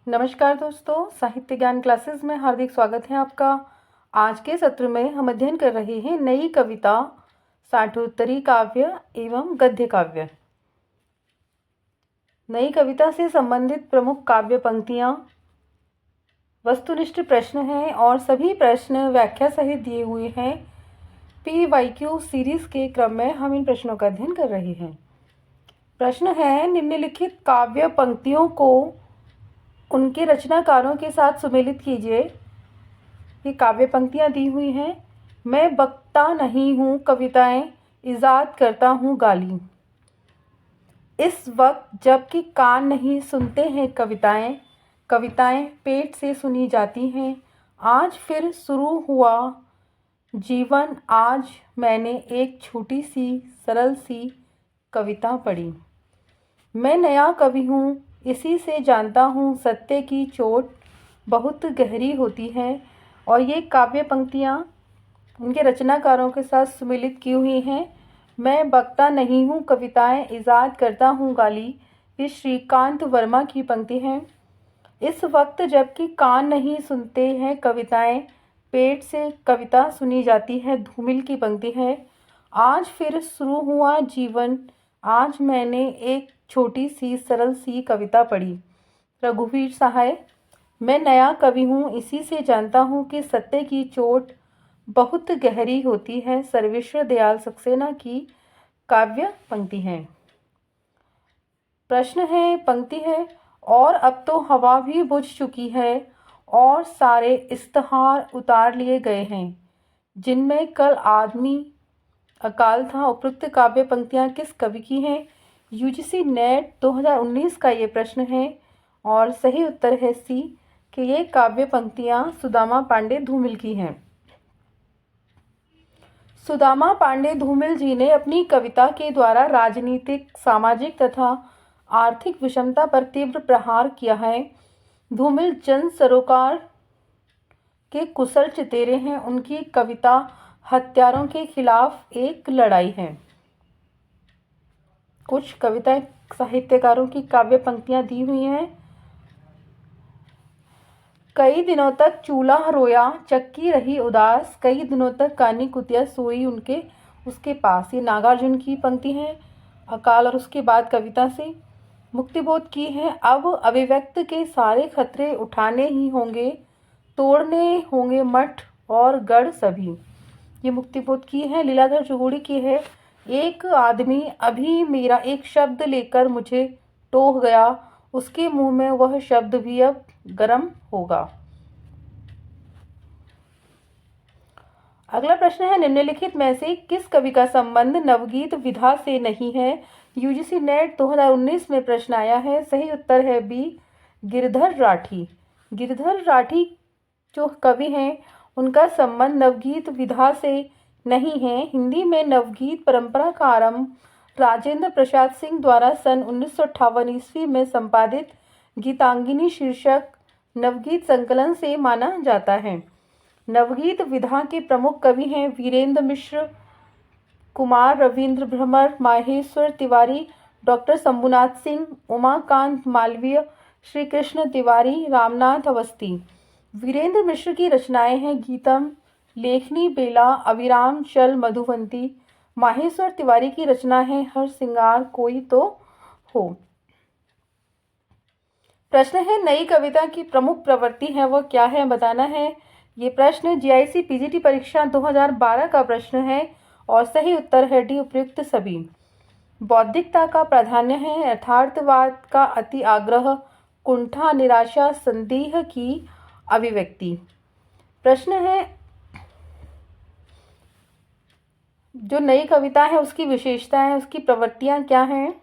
नमस्कार दोस्तों, साहित्य ज्ञान क्लासेस में हार्दिक स्वागत है आपका। आज के सत्र में हम अध्ययन कर रहे हैं नई कविता, साठोत्तरी काव्य एवं गद्य काव्य। नई कविता से संबंधित प्रमुख काव्य पंक्तियाँ, वस्तुनिष्ठ प्रश्न हैं और सभी प्रश्न व्याख्या सहित दिए हुए हैं। PYQ सीरीज के क्रम में हम इन प्रश्नों का अध्ययन कर रहे हैं। प्रश्न है, निम्नलिखित काव्य पंक्तियों को उनके रचनाकारों के साथ सुमेलित कीजिए। ये काव्य पंक्तियाँ दी हुई हैं। मैं बकता नहीं हूँ कविताएं, इजाद करता हूँ गाली। इस वक्त जबकि कान नहीं सुनते हैं कविताएं, कविताएं पेट से सुनी जाती हैं। आज फिर शुरू हुआ जीवन, आज मैंने एक छोटी सी सरल सी कविता पढ़ी। मैं नया कवि हूँ, इसी से जानता हूँ सत्य की चोट बहुत गहरी होती है। और ये काव्य पंक्तियाँ उनके रचनाकारों के साथ सुमेलित की हुई हैं। मैं बकता नहीं हूँ कविताएं, इजाद करता हूँ गाली। ये श्रीकांत वर्मा की पंक्ति है। इस वक्त जबकि कान नहीं सुनते हैं कविताएं, पेट से कविता सुनी जाती है, धूमिल की पंक्ति है। आज फिर शुरू हुआ जीवन, आज मैंने एक छोटी सी सरल सी कविता पढ़ी, रघुवीर सहाय। मैं नया कवि हूँ, इसी से जानता हूँ कि सत्य की चोट बहुत गहरी होती है, सर्वेश्वर दयाल सक्सेना की काव्य पंक्ति है। प्रश्न है, पंक्ति है, और अब तो हवा भी बुझ चुकी है और सारे इश्तहार उतार लिए गए हैं जिनमें कल आदमी अकाल था। उपयुक्त काव्य पंक्तियाँ किस कवि की हैं? UGC नेट 2019 का ये प्रश्न है और सही उत्तर है सी कि ये काव्य पंक्तियाँ सुदामा पांडे धूमिल की हैं। सुदामा पांडे धूमिल जी ने अपनी कविता के द्वारा राजनीतिक, सामाजिक तथा आर्थिक विषमता पर तीव्र प्रहार किया है। धूमिल जन सरोकार के कुशल चितेरे हैं। उनकी कविता हत्यारों के खिलाफ एक लड़ाई है। कुछ कविताएं साहित्यकारों की काव्य पंक्तियां दी हुई हैं। कई दिनों तक चूल्हा रोया, चक्की रही उदास, कई दिनों तक कानी कुतिया सोई उसके पास। ये नागार्जुन की पंक्ति है। अकाल और उसके बाद कविता से मुक्तिबोध की है। अब अभिव्यक्त के सारे खतरे उठाने ही होंगे, तोड़ने होंगे मठ और गढ़ सभी। ये मुक्तिबोध की है। लीलाधर चौगुड़ी की है। एक आदमी अभी मेरा एक शब्द लेकर मुझे टोह गया, उसके मुंह में वह शब्द भी अब गर्म होगा। अगला प्रश्न है, निम्नलिखित में से किस कवि का संबंध नवगीत विधा से नहीं है? UGC नेट 2019 में प्रश्न आया है। सही उत्तर है बी, गिरधर राठी। गिरधर राठी जो कवि हैं उनका संबंध नवगीत विधा से नहीं है। हिंदी में नवगीत परंपरा का आरंभ राजेंद्र प्रसाद सिंह द्वारा सन 1958 ईस्वी में संपादित गीतांगिनी शीर्षक नवगीत संकलन से माना जाता है। नवगीत विधा के प्रमुख कवि हैं वीरेंद्र मिश्र, कुमार रविंद्र भ्रमर, माहेश्वर तिवारी, डॉक्टर शंभुनाथ सिंह, उमाकांत मालवीय, श्री कृष्ण तिवारी, रामनाथ अवस्थी। वीरेंद्र मिश्र की रचनाएं हैं गीतम, लेखनी बेला, अविराम चल मधुवंती। माहेश्वर तिवारी की रचना है हर सिंगार कोई तो हो। प्रश्न है, नई कविता की प्रमुख प्रवृत्ति है वह क्या है, बताना है। ये प्रश्न GIC PGT परीक्षा 2012 का प्रश्न है और सही उत्तर है डी, उपयुक्त सभी। बौद्धिकता का प्राधान्य है, यथार्थवाद का अति आग्रह, कुंठा, निराशा, संदेह की अभिव्यक्ति। प्रश्न है, जो नई कविता है उसकी विशेषताएं, उसकी प्रवृत्तियां क्या हैं?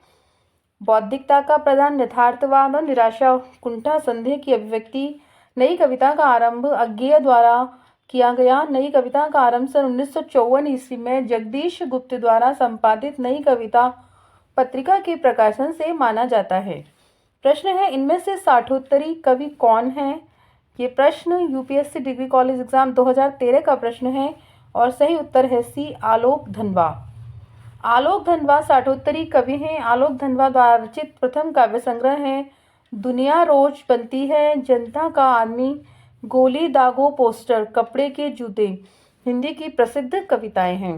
बौद्धिकता का प्रदान, यथार्थवाद और निराशा, कुंठा, संदेह की अभिव्यक्ति। नई कविता का आरंभ अज्ञेय द्वारा किया गया। नई कविता का आरंभ सन 1954 ईस्वी में जगदीश गुप्त द्वारा संपादित नई कविता पत्रिका के प्रकाशन से माना जाता है। प्रश्न है, इनमें से साठोत्तरी कवि कौन है? ये प्रश्न UPSC डिग्री कॉलेज एग्जाम 2013 का प्रश्न है और सही उत्तर है सी, आलोक धनवा। आलोक धनवा साठोत्तरी कवि हैं। आलोक धनवा द्वारा रचित प्रथम काव्य संग्रह है दुनिया रोज बनती है, जनता का आदमी, गोली दागो पोस्टर, कपड़े के जूते हिंदी की प्रसिद्ध कविताएं हैं।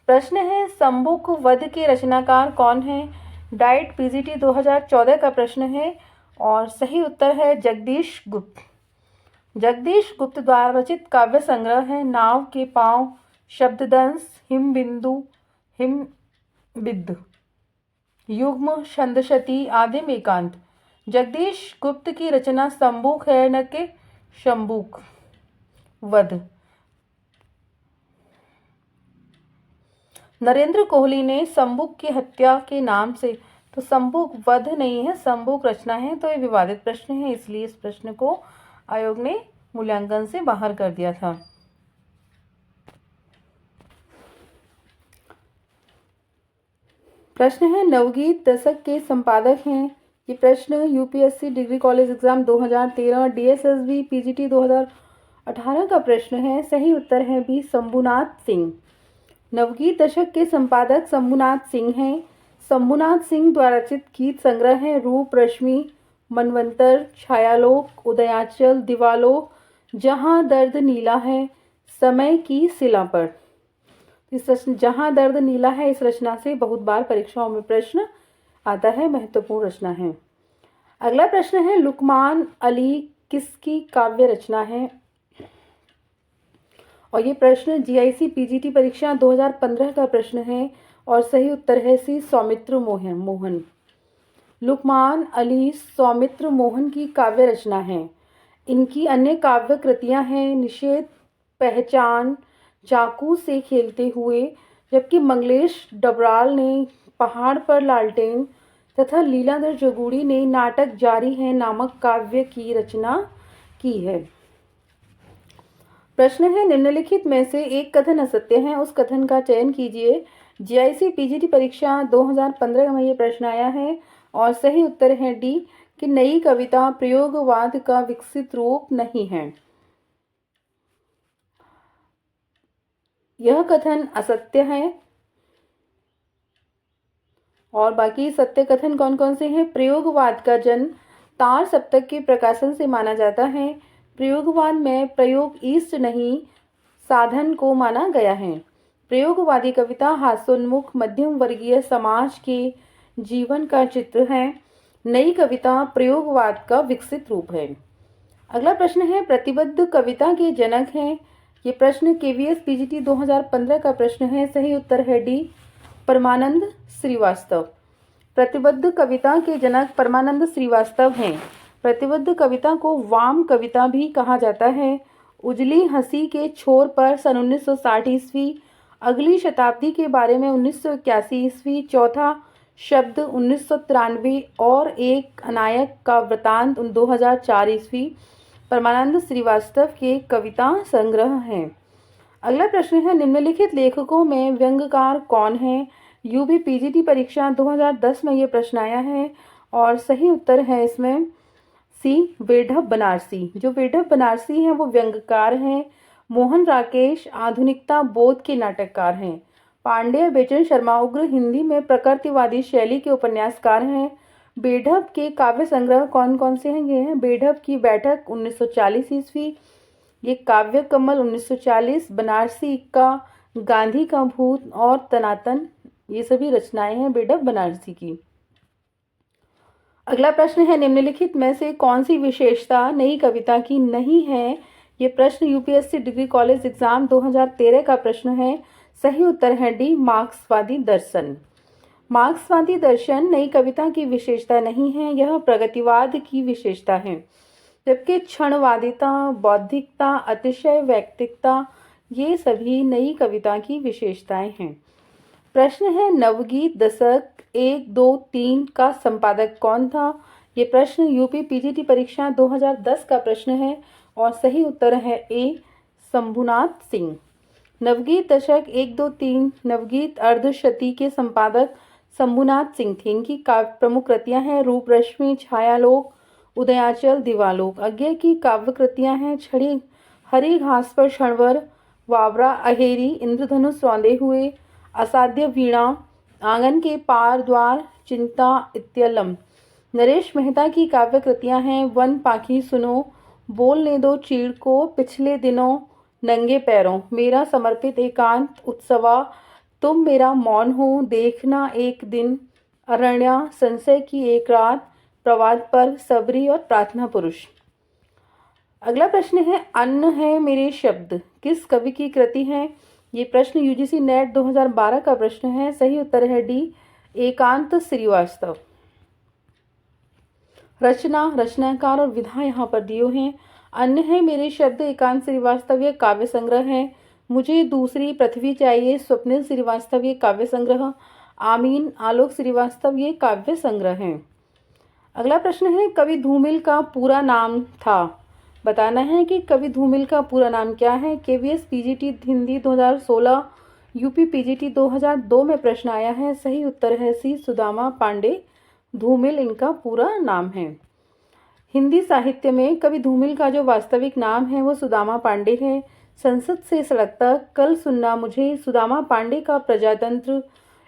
प्रश्न है शंभुक वध के रचनाकार कौन है? डाइट पीजीटी 2014 का प्रश्न है और सही उत्तर है जगदीश गुप्त। जगदीश गुप्त द्वारा रचित काव्य संग्रह है नाव के पांव, शब्ददंश, हिमबिंदु, हिमबिद, युग्म, छंदशती, आदिम एकांत। जगदीश गुप्त की रचना शंभुक है न कि शंभुक वध। नरेंद्र कोहली ने शंभुक की हत्या के नाम से, तो शंभुक वध नहीं है, शंभुक रचना है, तो ये विवादित प्रश्न है, इसलिए इस प्रश्न को आयोग ने मूल्यांकन से बाहर कर दिया था। प्रश्न है नवगीत दशक के संपादक हैं। ये प्रश्न UPSC degree college exam 2013, DSSB PGT 2018 का प्रश्न है। सही उत्तर है बी शंभुनाथ सिंह। नवगीत दशक के संपादक शंभुनाथ सिंह हैं। शंभुनाथ सिंह द्वारा रचित गीत संग्रह है रूप, रश्मि, मनवंतर, छायालोक, उदयाचल, दिवालोक, जहां दर्द नीला है, समय की शिला पर। जहां दर्द नीला है इस रचना से बहुत बार परीक्षाओं में प्रश्न आता है, महत्वपूर्ण रचना है। अगला प्रश्न है लुकमान अली किसकी काव्य रचना है? और ये प्रश्न जीआईसी पीजीटी परीक्षा 2015 का प्रश्न है और सही उत्तर है सी सौमित्र मोहन। लुकमान अली सौमित्र मोहन की काव्य रचना है। इनकी अन्य काव्य कृतियां हैं निषेध, पहचान, चाकू से खेलते हुए, जबकि मंगलेश डबराल ने पहाड़ पर लालटेन तथा लीलाधर जोगुड़ी ने नाटक जारी है नामक काव्य की रचना की है। प्रश्न है निम्नलिखित में से एक कथन असत्य है, उस कथन का चयन कीजिए। जीआईसी पीजीटी परीक्षा 2015 में ये प्रश्न आया है और सही उत्तर है डी कि नई कविता प्रयोगवाद का विकसित रूप नहीं है। यह कथन असत्य है और बाकी सत्य कथन कौन कौन से हैं? प्रयोगवाद का जन्म तार सप्तक के प्रकाशन से माना जाता है। प्रयोगवाद में प्रयोग इष्ट नहीं साधन को माना गया है। प्रयोगवादी कविता हास्योन्मुख मध्यम वर्गीय समाज के जीवन का चित्र है। नई कविता प्रयोगवाद का विकसित रूप है। अगला प्रश्न है प्रतिबद्ध कविता के जनक हैं। ये प्रश्न केवीएस पीजीटी 2015 का प्रश्न है। सही उत्तर है डी परमानंद श्रीवास्तव। प्रतिबद्ध कविता के जनक परमानंद श्रीवास्तव हैं। प्रतिबद्ध कविता को वाम कविता भी कहा जाता है। उजली हंसी के छोर पर सन 1960 ईस्वी, अगली शताब्दी के बारे में 1981 ईस्वी, चौथा शब्द 1993 और एक अनायक का वृतांत 2004 ईस्वी परमानंद श्रीवास्तव के कविता संग्रह हैं। अगला प्रश्न है निम्नलिखित लेखकों में व्यंग्यकार कौन है? यूपी पीजीटी परीक्षा 2010 में ये प्रश्न आया है और सही उत्तर है इसमें सी वेढ़ब बनारसी। जो वेढ़ब बनारसी हैं वो व्यंग्यकार हैं। मोहन राकेश आधुनिकता बोध के नाटककार हैं। पांडेय बेचन शर्मा उग्र हिंदी में प्रकृतिवादी शैली के उपन्यासकार हैं। बेढ़ब के काव्य संग्रह कौन कौन से हैं? ये हैं बेढ़ब की बैठक 1940 ईस्वी, ये काव्य कमल 1940, बनारसी का गांधी का भूत और तनातन, ये सभी रचनाएं हैं बेढ़ब बनारसी की। अगला प्रश्न है निम्नलिखित में से कौन सी विशेषता नई कविता की नहीं है? ये प्रश्न यूपीएससी डिग्री कॉलेज एग्जाम 2013 का प्रश्न है। सही उत्तर है डी मार्क्सवादी दर्शन। मार्क्सवादी दर्शन नई कविता की विशेषता नहीं है, यह प्रगतिवाद की विशेषता है, जबकि क्षणवादिता, बौद्धिकता, अतिशय वैयक्तिकता ये सभी नई कविता की विशेषताएं हैं। प्रश्न है नवगीत दशक 1, 2, 3 का संपादक कौन था? ये प्रश्न यूपी पीजीटी परीक्षा 2010 का प्रश्न है और सही उत्तर है ए शंभुनाथ सिंह। नवगीत दशक 1, 2, 3 नवगीत अर्धशती के संपादक शंभुनाथ सिंह थे। इनकी प्रमुख कृतियां हैं रूप, रश्मि, छायालोक, उदयाचल, दिवालोक। अज्ञे की काव्य कृतियां हैं छड़ी, हरी घास पर क्षणभर, वावरा अहेरी, इंद्रधनुष रौंदे हुए, असाध्य वीणा, आंगन के पार द्वार, चिंता इत्यलम। नरेश मेहता की काव्य कृतियाँ हैं वन पाखी सुनो, बोलने दो चीड़ को, पिछले दिनों, नंगे पैरों, मेरा समर्पित एकांत उत्सवा, तुम मेरा मौन हो, देखना एक दिन, अरण्या, संशय की एक रात, प्रवाद पर, सबरी और प्रार्थना पुरुष। अगला प्रश्न है अन्न है मेरे शब्द किस कवि की कृति है? ये प्रश्न यूजीसी नेट 2012 का प्रश्न है। सही उत्तर है डी, एकांत श्रीवास्तव। रचना, रचनाकार और विधा यहाँ पर दिए हैं। अन्न है मेरे शब्द एकांत श्रीवास्तव ये काव्य संग्रह है। मुझे दूसरी पृथ्वी चाहिए स्वप्निल श्रीवास्तव ये काव्य संग्रह। आमीन, आलोक श्रीवास्तव ये काव्य संग्रह है। अगला प्रश्न है कवि धूमिल का पूरा नाम था? बताना है कि कवि धूमिल का पूरा नाम क्या है। KVS PGT Hindi 2016, UP PGT 2002 में प्रश्न आया है। सही उत्तर है सी, सुदामा पांडे धूमिल इनका पूरा नाम है। हिंदी साहित्य में कवि धूमिल का जो वास्तविक नाम है वो सुदामा पांडे है। संसद से सड़क तक, कल सुनना मुझे, सुदामा पांडे का प्रजातंत्र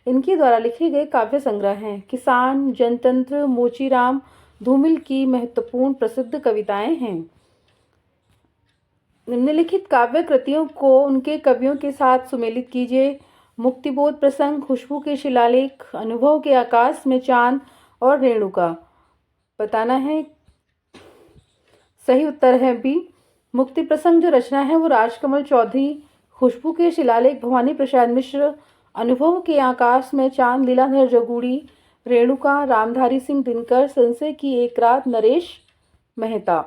इनके द्वारा लिखे गए काव्य संग्रह हैं। किसान, जनतंत्र, मोचीराम धूमिल की महत्वपूर्ण प्रसिद्ध कविताएं हैं। निम्नलिखित काव्य कृतियों को उनके कवियों के साथ सुमेलित कीजिए। मुक्तिबोध प्रसंग, खुशबू के शिलालेख, अनुभव के आकाश में चांद और रेणुका। बताना है। सही उत्तर है बी, मुक्ति प्रसंग जो रचना है वो राजकमल चौधरी, खुशबू के शिलालेख भवानी प्रसाद मिश्र, अनुभव के आकाश में चांद लीलाधर जगूड़ी, रेणुका रामधारी सिंह दिनकर, संशय की एक रात नरेश मेहता।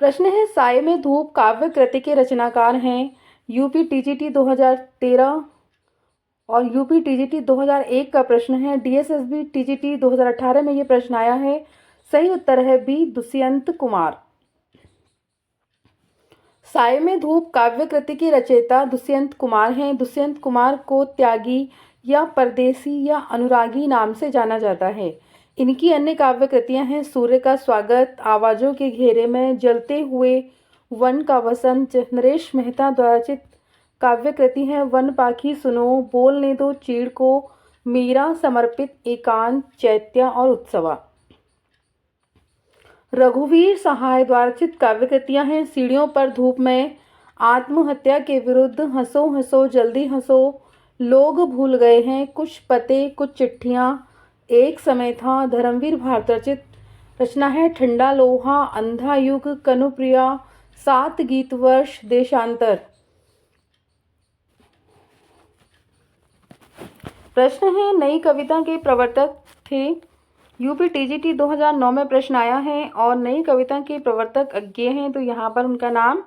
प्रश्न है साये में धूप काव्य कृति के रचनाकार हैं। यूपी टीजीटी 2013 और यूपी टीजीटी 2001 का प्रश्न है। डीएसएसबी टीजीटी 2018 में ये प्रश्न आया है। सही उत्तर है बी, दुष्यंत कुमार। साये में धूप काव्य कृति के रचयिता दुष्यंत कुमार हैं। दुष्यंत कुमार को त्यागी या परदेसी या अनुरागी नाम से जाना जाता है। इनकी अन्य काव्य कृतियां हैं सूर्य का स्वागत, आवाज़ों के घेरे में, जलते हुए, वन का वसंत। नरेश मेहता द्वारा रचित काव्य कृति है वन पाखी सुनो, बोलने दो चीड़ को, मीरा समर्पित एकांत, चैत्या और उत्सवा। रघुवीर सहाय द्वारा रचित काव्य कृतियां हैं सीढ़ियों पर धूप में, आत्महत्या के विरुद्ध, हंसो हंसो जल्दी हंसो, लोग भूल गए हैं, कुछ पते कुछ चिट्ठियां, एक समय था। धर्मवीर भारत रचित रचना है ठंडा लोहा, अंधा युग, कनुप्रिया, 7 गीत वर्ष, देशांतर। प्रश्न है नई कविता के प्रवर्तक थे। यूपी टीजीटी 2009 में प्रश्न आया है और नई कविता के प्रवर्तक अज्ञेय हैं, तो यहाँ पर उनका नाम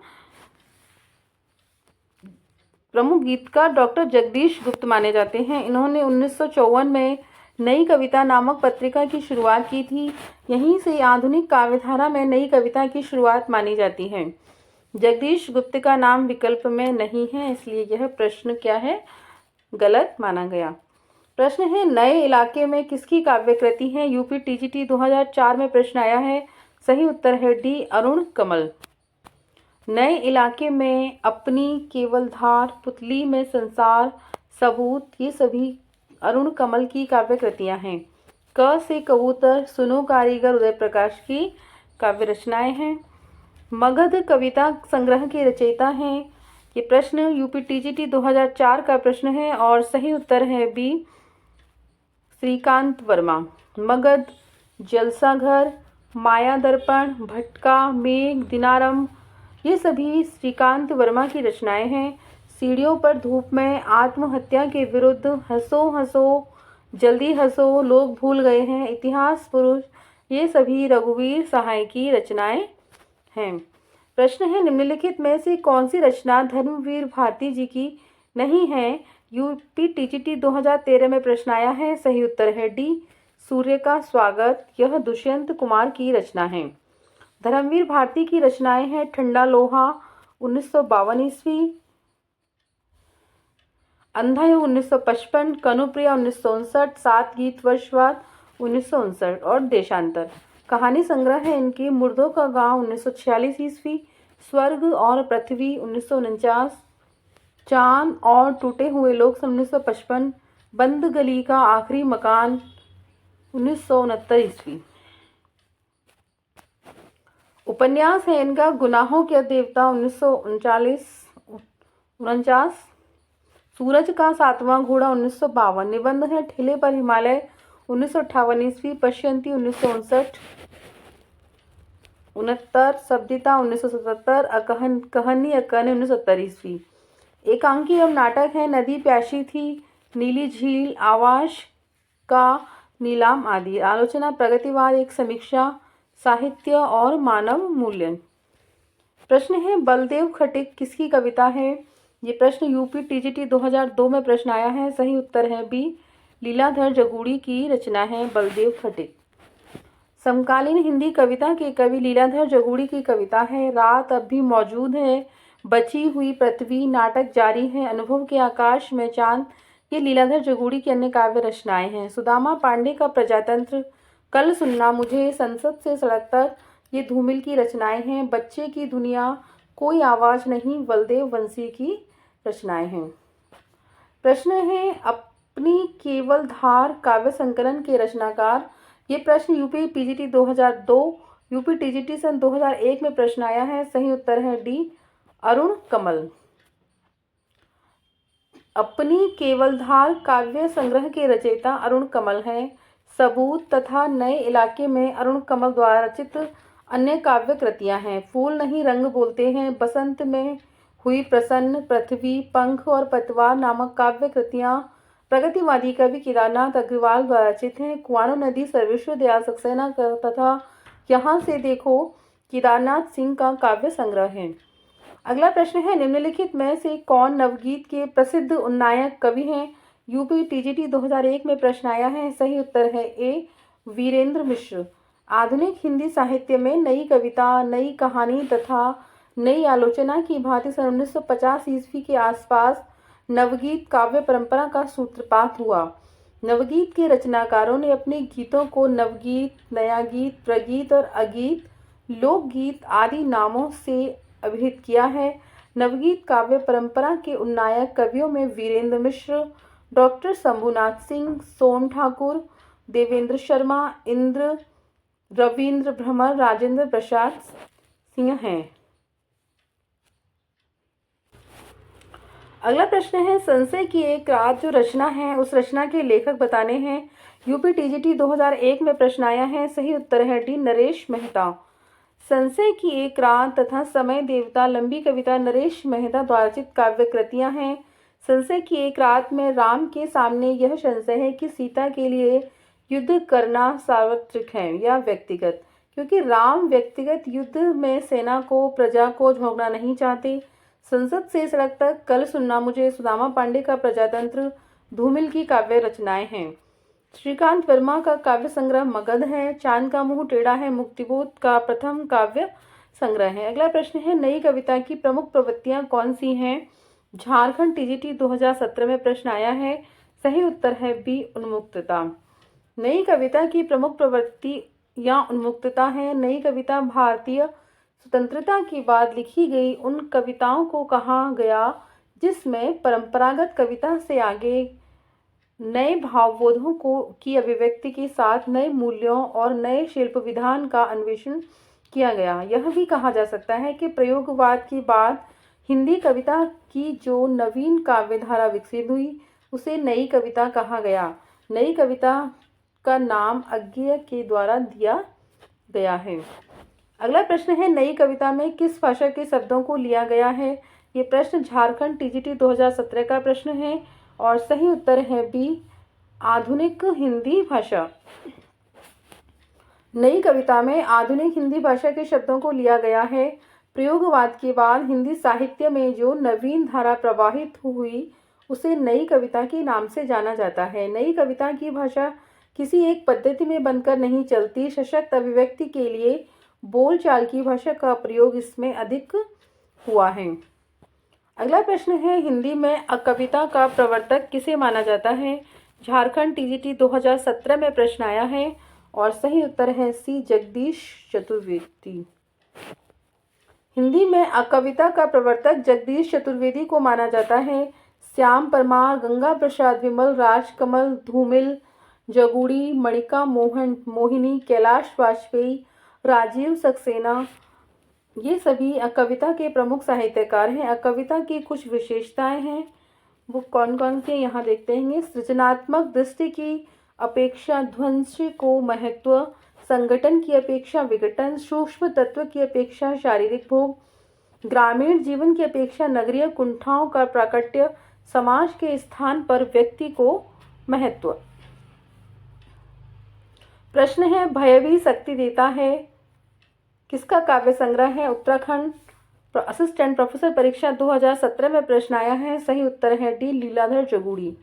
प्रमुख गीतकार डॉक्टर जगदीश गुप्त माने जाते हैं। इन्होंने 1954 में नई कविता नामक पत्रिका की शुरुआत की थी। यहीं से आधुनिक काव्यधारा में नई कविता की शुरुआत मानी जाती है। जगदीश गुप्त का नाम विकल्प में नहीं है, इसलिए यह प्रश्न क्या है, गलत माना गया। प्रश्न है नए इलाके में किसकी काव्य कृति है? यूपी टीजीटी 2004 में प्रश्न आया है। सही उत्तर है डी, अरुण कमल। नए इलाके में अपनी, केवल धार, पुतली में संसार, सबूत, ये सभी अरुण कमल की काव्य कृतियां हैं। क से कबूतर, सुनो कारीगर उदय प्रकाश की काव्य रचनाएं हैं। मगध कविता संग्रह के रचयिता हैं। ये प्रश्न यूपी टीजीटी 2004 का प्रश्न है और सही उत्तर है बी, श्रीकांत वर्मा। मगध, जलसाघर, माया दर्पण, भटका, मेघ, दिनारम, ये सभी श्रीकांत वर्मा की रचनाएं हैं। सीढ़ियों पर धूप में, आत्महत्या के विरुद्ध, हंसो हंसो जल्दी हंसो, लोग भूल गए हैं, इतिहास पुरुष, ये सभी रघुवीर सहाय की रचनाएं हैं। प्रश्न है निम्नलिखित में से कौन सी रचना धर्मवीर भारती जी की नहीं है? यूपी टीजीटी 2013 में प्रश्न आया है। सही उत्तर है डी, सूर्य का स्वागत, यह दुष्यंत कुमार की रचना है। धर्मवीर भारती की रचनाएं हैं ठंडा लोहा 1952 ईस्वी, अंधा युग 1955, कनुप्रिया 1959, 7 गीत वर्षवाद 1959 और देशांतर। कहानी संग्रह है इनकी मुर्दों का गांव 1946 ईस्वी, स्वर्ग और पृथ्वी 1949, चांद और टूटे हुए लोग 1955, बंद गली का आखिरी मकान 1969 ईस्वी। उपन्यास है इनका गुनाहों के देवता 1949। सूरज का सातवां घोड़ा 1952। निबंध है ठेले पर हिमालय 1958 ईस्वी। पश्यंती 1959। 69। सब्दिता 1977। कहानी अकहनी 1970 ईस्वी। एकांकी एवं नाटक है नदी प्यासी थी, नीली झील, आवास का नीलाम आदि। आलोचना प्रगतिवाद, एक समीक्षा, साहित्य और मानव मूल्य। प्रश्न है बलदेव खटिक किसकी कविता है? ये प्रश्न यूपी टीजीटी 2002 में प्रश्न आया है। सही उत्तर है बी, लीलाधर जगूड़ी की रचना है बलदेव खटिक। समकालीन हिंदी कविता के कवि लीलाधर जगूड़ी की कविता है रात अब भी मौजूद है, बची हुई पृथ्वी, नाटक जारी है, अनुभव के आकाश में चांद। ये लीलाधर जगूड़ी की अन्य काव्य रचनाएं हैं। सुदामा पांडे का प्रजातंत्र, कल सुनना मुझे, संसद से सड़क तक, ये धूमिल की रचनाएं हैं। बच्चे की दुनिया, कोई आवाज नहीं, बलदेव वंशी की रचनाएं हैं। प्रश्न है अपनी केवल धार काव्य संकलन के रचनाकार। ये प्रश्न यूपी पीजीटी 2002, यूपी टीजीटी सन 2001 में प्रश्न आया है। सही उत्तर है डी, अरुण कमल। अपनी केवलधार काव्य संग्रह के रचयिता अरुण कमल हैं। सबूत तथा नए इलाके में अरुण कमल द्वारा रचित अन्य काव्य कृतियां हैं। फूल नहीं रंग बोलते हैं, बसंत में हुई प्रसन्न, पृथ्वी, पंख और पतवार नामक काव्य कृतियां प्रगतिवादी कवि केदारनाथ अग्रवाल द्वारा रचित हैं। कुआनो नदी सर्वेश्वर दयाल सक्सेना तथा यहाँ से देखो केदारनाथ सिंह का काव्य संग्रह है। अगला प्रश्न है निम्नलिखित में से कौन नवगीत के प्रसिद्ध उन्नायक कवि हैं? यूपी टीजीटी 2001 में प्रश्न आया है। सही उत्तर है ए, वीरेंद्र मिश्र। आधुनिक हिंदी साहित्य में नई कविता, नई कहानी तथा नई आलोचना की भांति सन 1950 ईस्वी के आसपास नवगीत काव्य परंपरा का सूत्रपात हुआ। नवगीत के रचनाकारों ने अपने गीतों को नवगीत, नया गीत, प्रगीत और अगीत, लोकगीत आदि नामों से अभिहित किया है। नवगीत काव्य परंपरा के उन्नायक कवियों में वीरेंद्र मिश्र, डॉक्टर शंभुनाथ सिंह, सोम ठाकुर, देवेंद्र शर्मा, इंद्र, रविंद्र भ्रमर, राजेंद्र प्रसाद सिंह हैं। अगला प्रश्न है संशय की एक रात जो रचना है उस रचना के लेखक बताने हैं। यूपी टीजीटी 2001 में प्रश्न आया है। सही उत्तर है डी, नरेश मेहता। संशय की एक रात तथा समय देवता लंबी कविता नरेश मेहता द्वारा रचित काव्य कृतियां हैं। संशय की एक रात में राम के सामने यह संशय है कि सीता के लिए युद्ध करना सार्वत्रिक है या व्यक्तिगत, क्योंकि राम व्यक्तिगत युद्ध में सेना को, प्रजा को झोंकना नहीं चाहते। संसद से सड़क तक, कल सुनना मुझे, सुदामा पांडे का प्रजातंत्र, धूमिल की काव्य रचनाएं हैं। श्रीकांत वर्मा का काव्य संग्रह मगध है। चांद का मुंह टेढ़ा है मुक्तिबोध का प्रथम काव्य संग्रह है। अगला प्रश्न है नई कविता की प्रमुख प्रवृत्तियां कौन सी हैं? झारखंड टीजीटी 2017 में प्रश्न आया है। सही उत्तर है बी, उन्मुक्तता। नई कविता की प्रमुख प्रवृत्ति या उन्मुक्तता है। नई कविता भारतीय स्वतंत्रता के बाद लिखी गई उन कविताओं को कहा गया जिसमें परंपरागत कविता से आगे नए भावबोधों की अभिव्यक्ति के साथ नए मूल्यों और नए शिल्प विधान का अन्वेषण किया गया। यह भी कहा जा सकता है कि प्रयोगवाद के बाद हिंदी कविता की जो नवीन काव्य धारा विकसित हुई उसे नई कविता कहा गया। नई कविता का नाम अज्ञेय के द्वारा दिया गया है। अगला प्रश्न है नई कविता में किस भाषा के शब्दों को लिया गया है? ये प्रश्न झारखंड टीजीटी 2017 का प्रश्न है और सही उत्तर है बी, आधुनिक हिंदी भाषा। नई कविता में आधुनिक हिंदी भाषा के शब्दों को लिया गया है। प्रयोगवाद के बाद हिंदी साहित्य में जो नवीन धारा प्रवाहित हुई उसे नई कविता के नाम से जाना जाता है। नई कविता की भाषा किसी एक पद्धति में बनकर नहीं चलती। सशक्त अभिव्यक्ति के लिए बोलचाल की भाषा का प्रयोग इसमें अधिक हुआ है। अगला प्रश्न है हिंदी में कविता का प्रवर्तक किसे माना जाता है? झारखंड टीजीटी 2017 में प्रश्न आया है और सही उत्तर है सी, जगदीश चतुर्वेदी। हिंदी में कविता का प्रवर्तक जगदीश चतुर्वेदी को माना जाता है। श्याम परमार, गंगा प्रसाद विमल, राजकमल, धूमिल, जगूड़ी, मणिका मोहिनी, कैलाश वाजपेयी, राजीव सक्सेना, ये सभी कविता के प्रमुख साहित्यकार हैं। कविता की कुछ विशेषताएं हैं, वो कौन कौन से यहाँ देखते हैं। सृजनात्मक दृष्टि की अपेक्षा ध्वंस को महत्व, संगठन की अपेक्षा विघटन, सूक्ष्म तत्व की अपेक्षा शारीरिक भोग, ग्रामीण जीवन की अपेक्षा नगरीय कुंठाओं का प्राकट्य, समाज के स्थान पर व्यक्ति को महत्व। प्रश्न है भय शक्ति देता है किसका काव्य संग्रह है। उत्तराखंड असिस्टेंट प्रोफेसर परीक्षा 2017 में प्रश्न आया है। सही उत्तर है डी, लीलाधर जगूड़ी।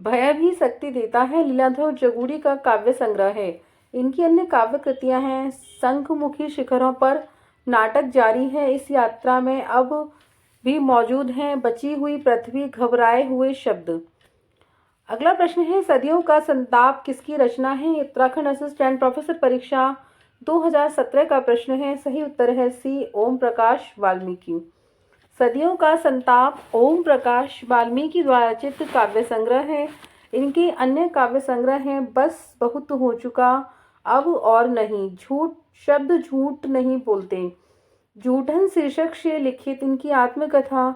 भय भी शक्ति देता है लीलाधर जगूड़ी का काव्य संग्रह है। इनकी अन्य काव्य कृतियां हैं शंखमुखी शिखरों पर, नाटक जारी है, इस यात्रा में अब भी मौजूद हैं, बची हुई पृथ्वी, घबराए हुए शब्द। अगला प्रश्न है सदियों का संताप किसकी रचना है। उत्तराखंड असिस्टेंट प्रोफेसर परीक्षा 2017 का प्रश्न है। सही उत्तर है सी, ओम प्रकाश वाल्मीकि। सदियों का संताप ओम प्रकाश वाल्मीकि द्वारा रचित काव्य संग्रह है। इनके अन्य काव्य संग्रह हैं बस बहुत हो चुका, अब और नहीं, झूठ शब्द झूठ नहीं बोलते, जूठन शीर्षक से लिखित इनकी आत्मकथा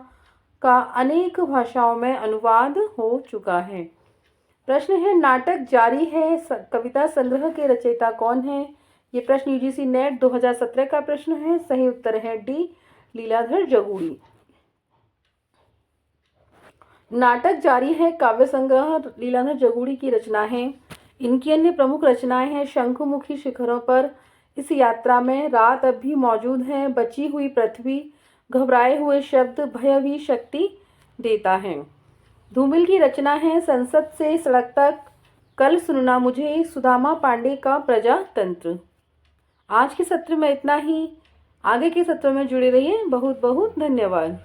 का अनेक भाषाओं में अनुवाद हो चुका है। प्रश्न है नाटक जारी है कविता संग्रह के रचयिता कौन है। ये प्रश्न यूजीसी नेट 2017 का प्रश्न है। सही उत्तर है डी, लीलाधर जगूड़ी। नाटक जारी है काव्य संग्रह लीलाधर जगूड़ी की रचना है। इनकी अन्य प्रमुख रचनाएं हैं शंखमुखी शिखरों पर, इस यात्रा में, रात अब भी मौजूद है, बची हुई पृथ्वी, घबराए हुए शब्द, भय भी शक्ति देता है। धूमिल की रचना है संसद से सड़क तक, कल सुनना मुझे, सुदामा पांडे का प्रजातंत्र। आज के सत्र में इतना ही, आगे के सत्र में जुड़े रहिए। बहुत बहुत धन्यवाद।